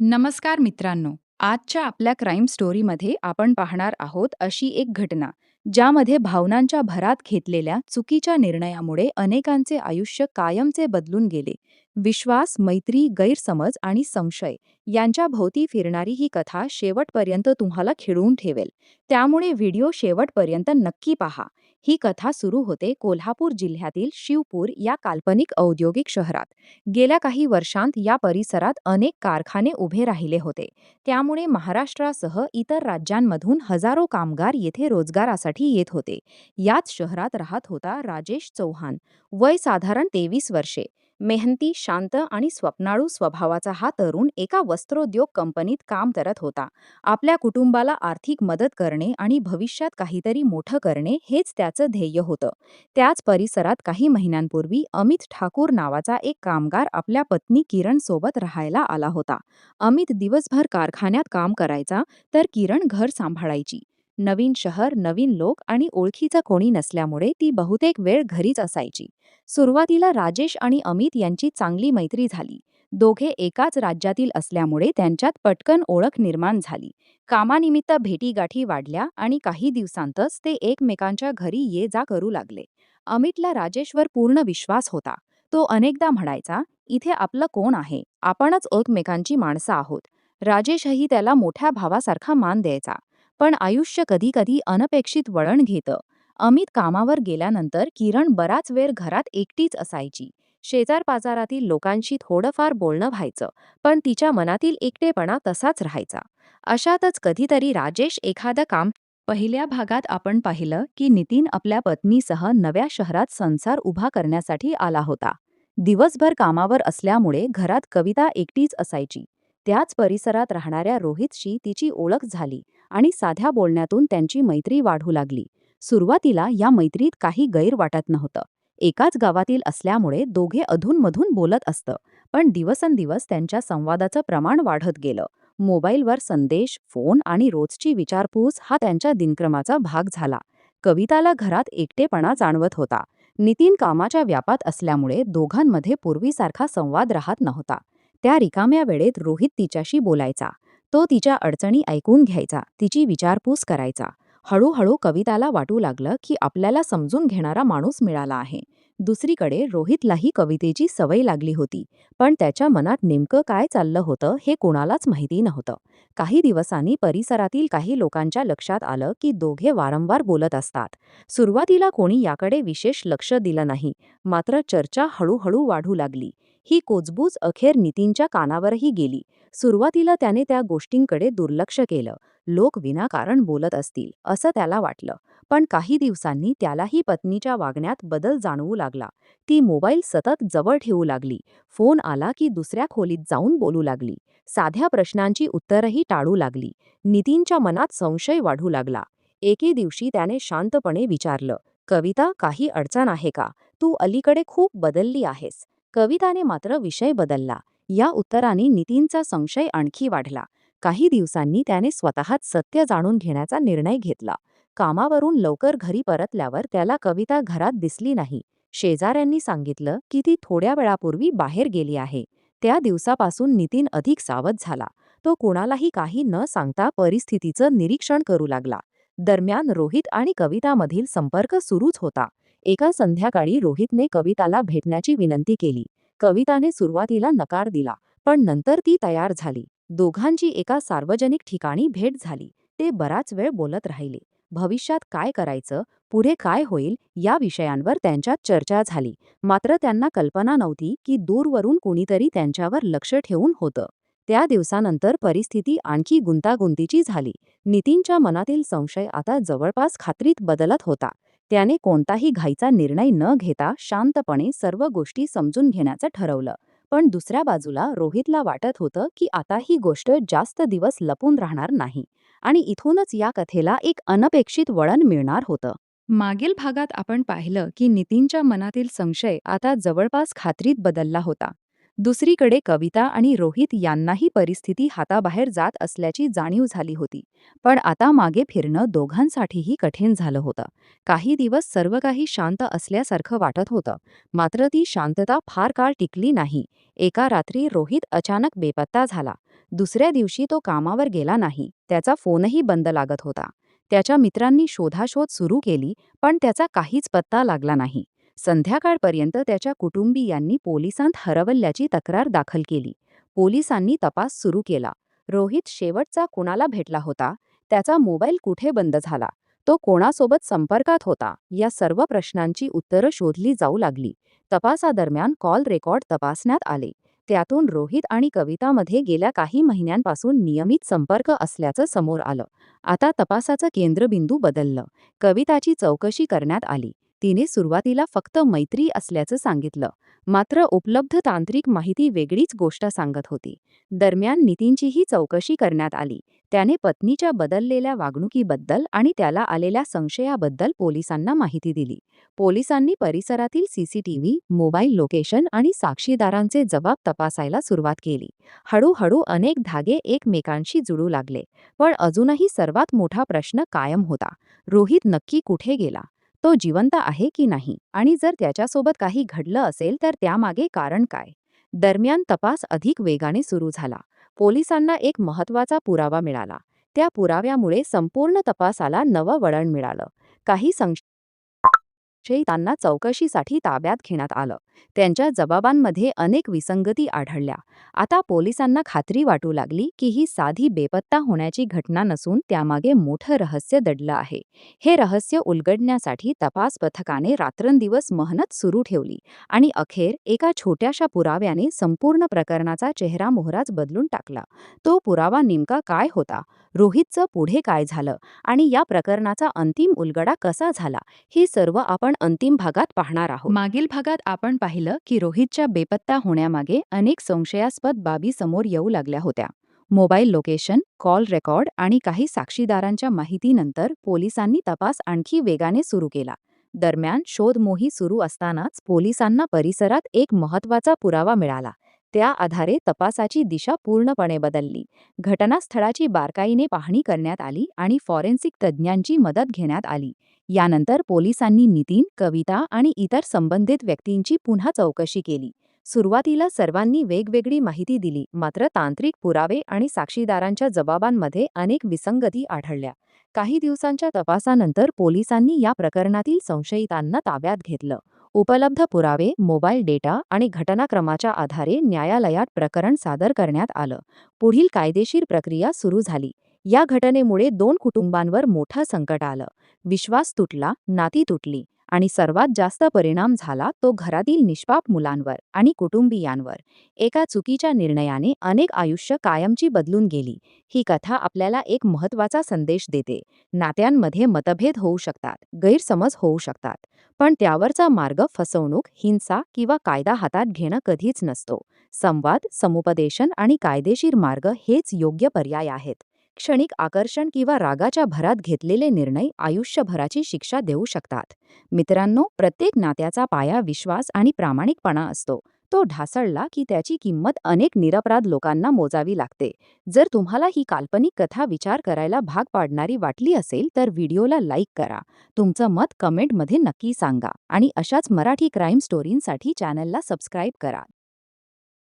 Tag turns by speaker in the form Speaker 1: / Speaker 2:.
Speaker 1: नमस्कार मित्रांनो. आजच्या आपल्या क्राईम स्टोरीमध्ये आपण पाहणार आहोत अशी एक घटना ज्यामध्ये भावनांच्या भरात घेतलेल्या चुकीच्या निर्णयामुळे अनेकांचे आयुष्य कायमचे बदलून गेले. विश्वास, मैत्री, गैरसमज आणि संशय यांच्या भोवती फिरणारी ही कथा शेवटपर्यंत तुम्हाला खिळवून ठेवेल. त्यामुळे व्हिडिओ शेवटपर्यंत नक्की पहा. ही कथा सुरू होते कोल्हापूर जिल्ह्यातील शिवपूर या काल्पनिक औद्योगिक शहरात. गेल्या काही वर्षांत या परिसरात अनेक कारखाने उभे राहिले होते. त्यामुळे महाराष्ट्रासह इतर राज्यांमधून हजारो कामगार येथे रोजगारासाठी येत होते. याच शहरात राहत होता राजेश चौहान. वय साधारण 23 वर्षे. मेहनती, शांत आणि स्वप्नाळू स्वभावाचा हा तरुण एका वस्त्रोद्योग कंपनीत काम करत होता. आपल्या कुटुंबाला आर्थिक मदत करणे आणि भविष्यात काहीतरी मोठं करणे हेच त्याचं ध्येय होतं. त्याच परिसरात काही महिन्यांपूर्वी अमित ठाकूर नावाचा एक कामगार आपल्या पत्नी किरण सोबत राहायला आला होता. अमित दिवसभर कारखान्यात काम करायचा, तर किरण घर सांभाळायची. नवीन शहर, नवीन लोक आणि ओळखीचं कोणी नसल्यामुळे ती बहुतेक वेळ घरीच असायची. सुरुवातीला राजेश आणि अमित यांची चांगली मैत्री झाली. दोघे एकाच राज्यातील असल्यामुळे त्यांच्यात पटकन ओळख निर्माण झाली. कामानिमित्त भेटीगाठी वाढल्या आणि काही दिवसांतच ते एकमेकांच्या घरी ये जा करू लागले. अमितला राजेशवर पूर्ण विश्वास होता. तो अनेकदा म्हणायचा, "इथे आपलं कोण आहे? आपणच एकमेकांची माणसं आहोत." राजेशही त्याला मोठ्या भावासारखा मान द्यायचा. पण आयुष्य कधीकधी अनपेक्षित वळण घेतं. अमित कामावर गेल्यानंतर किरण बराच वेळ घरात एकटीच असायची. शेजारपाजारातील लोकांशी थोडंफार बोलणं व्हायचं, पण तिच्या मनातील एकटेपणा तसाच राहायचा. अशातच कधीतरी राजेश एखादं काम. पहिल्या भागात आपण पाहिलं की नितीन आपल्या पत्नीसह नव्या शहरात संसार उभा करण्यासाठी आला होता. दिवसभर कामावर असल्यामुळे घरात कविता एकटीच असायची. त्याच परिसरात राहणाऱ्या रोहितशी तिची ओळख झाली आणि साध्या बोलण्यातून त्यांची मैत्री वाढू लागली. सुरुवातीला या मैत्रीत काही गैर वाटत नव्हतं. एकाच गावातील असल्यामुळे दोघे अधूनमधून बोलत असतं. पण दिवसेंदिवस त्यांच्या संवादाचं प्रमाण वाढत गेलं. मोबाईलवर संदेश, फोन आणि रोजची विचारपूस हा त्यांच्या दिनक्रमाचा भाग झाला. कविताला घरात एकटेपणा जाणवत होता. नितीन कामाच्या व्यापात असल्यामुळे दोघांमध्ये पूर्वीसारखा संवाद राहत नव्हता. त्या रिकाम्या वेळेत रोहित तिच्याशी बोलायचा. तो तिच्या अडचणी ऐकून घ्यायचा, तिची विचारपूस करायचा. हळूहळू कविताला वाटू लागलं की आपल्याला समजून घेणारा माणूस मिळाला आहे. दुसरीकडे रोहितलाही कवितेची सवय लागली होती. पण त्याच्या मनात नेमकं काय चाललं होतं हे कोणालाच माहिती नव्हतं. काही दिवसांनी परिसरातील काही लोकांच्या लक्षात आलं की दोघे वारंवार बोलत असतात. सुरुवातीला कोणी याकडे विशेष लक्ष दिलं नाही. मात्र चर्चा हळूहळू वाढू लागली. ही कुजबूज अखेर नितीनच्या कानावरही गेली. सुरुवातीला त्याने त्या गोष्टींकडे दुर्लक्ष केलं. लोक विनाकारण बोलत असतील असं त्याला वाटलं. पण काही दिवसांनी त्यालाही पत्नीच्या वागण्यात बदल जाणवू लागला. ती मोबाईल सतत जवळ ठेवू लागली. फोन आला की दुसऱ्या खोलीत जाऊन बोलू लागली. साध्या प्रश्नांची उत्तरही टाळू लागली. नितीनच्या मनात संशय वाढू लागला. एके दिवशी त्याने शांतपणे विचारलं, "कविता, काही अडचण आहे का? तू अलीकडे खूप बदलली आहेस." कविताने मात्र विषय बदलला. या उत्तराने नितीनचा संशय आणखी वाढला. काही दिवसांनी त्याने स्वतःच सत्य जाणून घेण्याचा निर्णय घेतला. कामावरून लवकर घरी परतल्यावर त्याला कविता घरात दिसली नाही. शेजाऱ्यांनी सांगितलं की ती थोड्या वेळापूर्वी बाहेर गेली आहे. त्या दिवसापासून नितीन अधिक सावध झाला. तो कोणालाही काही न सांगता परिस्थितीचं निरीक्षण करू लागला. दरम्यान रोहित आणि कवितामधील संपर्क सुरूच होता. एका संध्याकाळी रोहितने कविताला भेटण्याची विनंती केली. कविताने सुरुवातीला नकार दिला, पण नंतर ती तयार झाली. दोघांची एका सार्वजनिक ठिकाणी भेट झाली. ते बराच वेळ बोलत राहिले. भविष्यात काय करायचं, पुढे काय होईल या विषयांवर त्यांच्यात चर्चा झाली. मात्र त्यांना कल्पना नव्हती की दूरवरून कुणीतरी त्यांच्यावर लक्ष ठेवून होतं. त्या दिवसानंतर परिस्थिती आणखी गुंतागुंतीची झाली. नितीनच्या मनातील संशय आता जवळपास खात्रीत बदलत होता. त्याने कोणताही घाईचा निर्णय न घेता शांतपणे सर्व गोष्टी समजून घेण्याचं ठरवलं. पण दुसऱ्या बाजूला रोहितला वाटत होतं की आता ही गोष्ट जास्त दिवस लपून राहणार नाही आणि इथूनच या कथेला एक अनपेक्षित वळण मिळणार होतं. मागील भागात आपण पाहिलं की नितीनच्या मनातील संशय आता जवळपास खात्रीत बदलला होता. दुसरीकडे कविता आणि रोहित यांनाही परिस्थिती हाताबाहेर जात असल्याची जाणीव झाली होती. पण आता मागे फिरणं दोघांसाठीही कठीण झालं होतं. काही दिवस सर्व काही शांत असल्यासारखं वाटत होतं. मात्र ती शांतता फार काळ टिकली नाही. एका रात्री रोहित अचानक बेपत्ता झाला. दुसऱ्या दिवशी तो कामावर गेला नाही. त्याचा फोनही बंद लागत होता. त्याच्या मित्रांनी शोधाशोध सुरू केली, पण त्याचा काहीच पत्ता लागला नाही. संध्याकाळपर्यंत त्याच्या कुटुंबीयांनी पोलिसांत हरवल्याची तक्रार दाखल केली. पोलिसांनी तपास सुरू केला. रोहित शेवटचा कुणाला भेटला होता? त्याचा मोबाईल कुठे बंद झाला? तो कोणासोबत संपर्कात होता? या सर्व प्रश्नांची उत्तरं शोधली जाऊ लागली. तपासादरम्यान कॉल रेकॉर्ड तपासण्यात आले. त्यातून रोहित आणि कवितामध्ये गेल्या काही महिन्यांपासून नियमित संपर्क असल्याचं समोर आलं. आता तपासाचं केंद्रबिंदू बदललं. कविताची चौकशी करण्यात आली. तिने सुरुवातीला फक्त मैत्री असल्याचं सांगितलं. मात्र उपलब्ध तांत्रिक माहिती वेगळीच गोष्ट सांगत होती. दरम्यान नितीनचीही चौकशी करण्यात आली. त्याने पत्नीच्या बदललेल्या वागणुकीबद्दल आणि त्याला आलेल्या संशयाबद्दल पोलिसांना माहिती दिली. पोलिसांनी परिसरातील सीसीटीव्ही, मोबाईल लोकेशन आणि साक्षीदारांचे जबाब तपासायला सुरुवात केली. हळूहळू अनेक धागे एकमेकांशी जुळू लागले. पण अजूनही सर्वात मोठा प्रश्न कायम होता. रोहित नक्की कुठे गेला? तो जिवंत आहे की नाही? आणि जर त्याच्यासोबत काही घडलं असेल तर त्यामागे कारण काय? दरम्यान तपास अधिक वेगाने सुरू झाला. पोलिसांना एक महत्त्वाचा पुरावा मिळाला. त्या पुराव्यामुळे संपूर्ण तपासाला नवं वळण मिळालं. काही संशयितांना चौकशीसाठी ताब्यात घेण्यात आलं. त्यांच्या जबाबांमध्ये अनेक विसंगती आढळल्या. आता पोलिसांना खात्री वाटू लागली की ही साधी बेपत्ता होण्याची घटना नसून त्यामागे मोठं रहस्य दडलं आहे. हे रहस्य उलगडण्यासाठी तपास पथकाने रात्रंदिवस मेहनत सुरू ठेवली आणि अखेर एका छोट्याशा पुराव्याने संपूर्ण प्रकरणाचा चेहरामोहराच बदलून टाकला. तो पुरावा नेमका काय होता? रोहितचं पुढे काय झालं? आणि या प्रकरणाचा अंतिम उलगडा कसा झाला? हे सर्व आपण अंतिम भागात पाहणार आहोत. मागील भागात आपण पाहिलं की रोहितच्या बेपत्ता होण्यामागे अनेक संशयास्पद बाबी समोर येऊ लागल्या होत्या. मोबाईल लोकेशन, कॉल रेकॉर्ड आणि काही साक्षीदारांच्या माहितीनंतर पोलिसांनी तपास आणखी वेगाने सुरू केला. दरम्यान शोध मोहीम सुरू असतानाच पोलिसांना परिसरात एक महत्त्वाचा पुरावा मिळाला. त्या आधारे तपासाची दिशा पूर्णपणे बदलली. घटनास्थळाची बारकाईने पाहणी करण्यात आली आणि फॉरेन्सिक तज्ज्ञांची मदत घेण्यात आली. यानंतर पोलिसांनी नितीन, कविता आणि इतर संबंधित व्यक्तींची पुन्हा चौकशी केली. सुरुवातीला सर्वांनी वेगवेगळी माहिती दिली, मात्र तांत्रिक पुरावे आणि साक्षीदारांच्या जबाबांमध्ये अनेक विसंगती आढळल्या. काही दिवसांच्या तपासानंतर पोलिसांनी या प्रकरणातील संशयितांना ताब्यात घेतलं. उपलब्ध पुरावे, मोबाईल डेटा आणि घटनाक्रमाच्या आधारे न्यायालयात प्रकरण सादर करण्यात आलं. पुढील कायदेशीर प्रक्रिया सुरू झाली. या घटनेमुळे दोन कुटुंबांवर मोठं संकट आलं. विश्वास तुटला, नाती तुटली आणि सर्वात जास्त परिणाम झाला तो घरातील निष्पाप मुलांवर आणि कुटुंबियांवर. एका चुकीच्या निर्णयाने अनेक आयुष्य कायमची बदलून गेली. ही कथा आपल्याला एक महत्त्वाचा संदेश देते. नात्यांमध्ये मतभेद होऊ शकतात, गैरसमज होऊ शकतात, पण त्यावरचा मार्ग फसवणूक, हिंसा किंवा कायदा हातात घेणं कधीच नसतो. संवाद, समुपदेशन आणि कायदेशीर मार्ग हेच योग्य पर्याय आहेत. क्षणिक आकर्षण किंवा रागाच्या भरात घेतलेले निर्णय आयुष्यभराची शिक्षा देऊ शकतात. मित्रांनो, प्रत्येक नात्याचा पाया विश्वास आणि प्रामाणिकपणा असतो. तो ढासळला की त्याची किंमत अनेक निरपराध लोकांना मोजावी लागते. जर तुम्हाला ही काल्पनिक कथा विचार करायला भाग पाडणारी वाटली असेल तर व्हिडिओला लाईक करा. तुमचं मत कमेंटमध्ये नक्की सांगा आणि अशाच मराठी क्राईम स्टोरींसाठी चॅनलला सबस्क्राईब करा.